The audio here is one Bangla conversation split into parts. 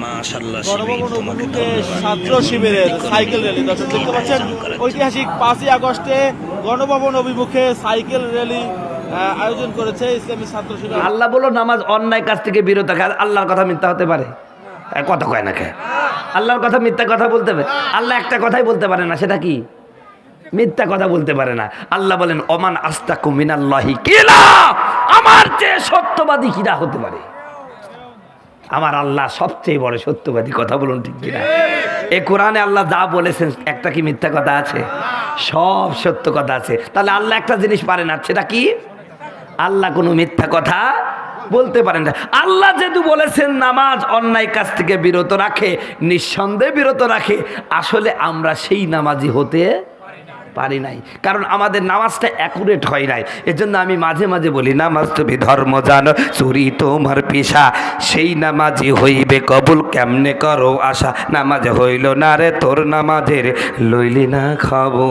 মাশাআল্লাহ গণভবন অভিমুখে ছাত্র শিবিরের সাইকেল র্যালি। দর্শক দেখতে পাচ্ছেন ঐতিহাসিক 5ই আগস্টে গণভবন অভিমুখে সাইকেল র্যালি আয়োজন করেছে ইসলামী ছাত্র শিবির। আল্লাহ বলো নামাজ অন্যায় কাজ থেকে বিরত থাকে। আল্লাহর কথা মিথ্যা হতে পারে? কথা কয় না কে? আল্লাহর কথা মিথ্যা কথা বলতে পারে? আল্লাহ একটা কথাই বলতে পারে না, সেটা কি? মিথ্যা কথা বলতে পারে না। আল্লাহ বলেন ওমান আস্তাকু মিনাল্লাহি কিলা, আমার চেয়ে সত্যবাদী কিরা হতে পারে? আমার আল্লাহ সবচেয়ে বড় সত্যবাদী। কথা বলুন ঠিক কিনা? এই কোরআনে আল্লাহ যা বলেছেন একটা কি মিথ্যা কথা আছে? সব সত্য কথা আছে। তাহলে আল্লাহ একটা জিনিস পারে না, সেটা কি? আল্লাহ কোনো মিথ্যা কথা বলতে পারেন না। আল্লাহ যেহেতু বলেছেন নামাজ অন্যায় কাজ থেকে বিরত রাখে, নিঃসন্দেহে বিরত রাখে, আসলে আমরা সেই নামাজি হতে পারি নাই, কারণ আমাদের নামাজটা অ্যাকুরেট হয় নাই। এজন্য আমি মাঝে মাঝে বলি নামাজ তুমি ধর্ম জানো, চুরি তোমার পেশা, সেই নামাজি হইবে কবুল কেমনে করো আশা, নামাজ হইল না রে তোর নামাজের লইলি না খাবো।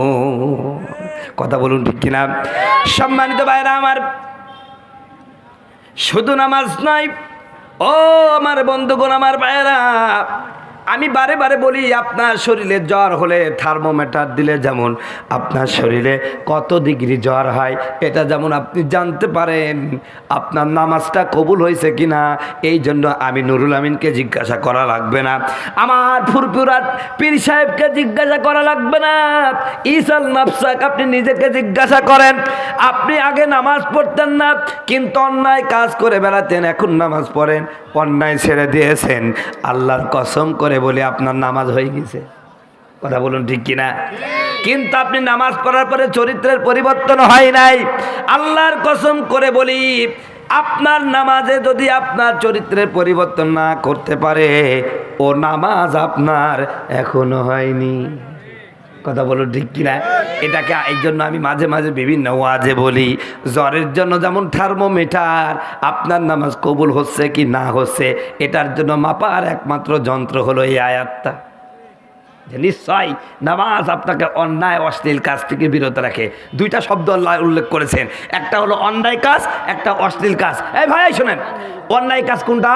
কথা বলুন ঠিক কিনা? সম্মানিত ভাইরা আমার, শুধু নামাজ নয় ও আমার বন্ধুগণ, আমার ভাইরা, আমি বারে বারে বলি আপনার শরীরে জ্বর হলে থার্মোমিটার দিলে যেমন আপনার শরীরে কত ডিগ্রি জ্বর হয় এটা যেমন আপনি জানতে পারেন আপনার নামাজটা কবুল হয়েছে কিনা। এই জন্য আমি নুরুল আমিনকে জিজ্ঞাসা করা লাগবে না, আমার ফুরফুরাত পীর সাহেবকে জিজ্ঞাসা করা লাগবে না। ইসাল নাফসাক, আপনি নিজেকে জিজ্ঞাসা করেন। আপনি আগে নামাজ পড়তেন না, কিন্তু অন্যায় কাজ করে বেড়াতেন, এখন নামাজ পড়েন, অন্যায় ছেড়ে দিয়েছেন। আল্লাহর কসম করে বলে আপনার নামাজ হয়ে গেছে। কথা বলুন ঠিক কিনা? কিন্তু আপনি নামাজ পড়ার পরে চরিত্রের পরিবর্তন হয় নাই। আল্লাহর কসম করে বলি, আপনার নামাজে যদি আপনার চরিত্রের পরিবর্তন না করতে পারে, ও নামাজ আপনার এখনো হয়নি। কথা বলো ঠিক কিনা? এটাকে এই জন্য আমি মাঝে মাঝে বিভিন্ন ওয়াজে বলি, জ্বরের জন্য যেমন থার্মোমিটার, আপনার নামাজ কবুল হচ্ছে কি না হচ্ছে এটার জন্য মাপার একমাত্র যন্ত্র হলো এই আয়াতটা। নিশ্চয় নামাজ আপনাকে অন্যায় অশ্লীল কাজ থেকে বিরত রাখে। দুইটা শব্দ আল্লাহ উল্লেখ করেছেন, একটা হলো অন্যায় কাজ, একটা অশ্লীল কাজ। এই ভাই শোনেন, অন্যায় কাজ কোনটা?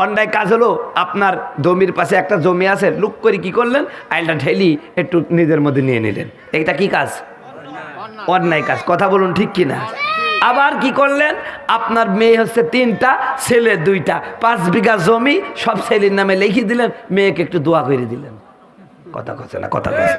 অন্যায় কাজ হলো আপনার জমির পাশে একটা জমি আছে, লুক করে কি করলেন, আইলটা ঠেলি একটু নিজের মধ্যে নিয়ে নিলেন, এটা কি কাজ? অন্যায় কাজ। কথা বলুন ঠিক কিনা? আবার কি করলেন, আপনার মেয়ে হচ্ছে 3টা, ছেলে 2টা, 5 বিঘা জমি সব ছেলের নামে লিখে দিলেন, মেয়েকে একটু দোয়া করে দিলেন। কথা কথা না, কথা কথা।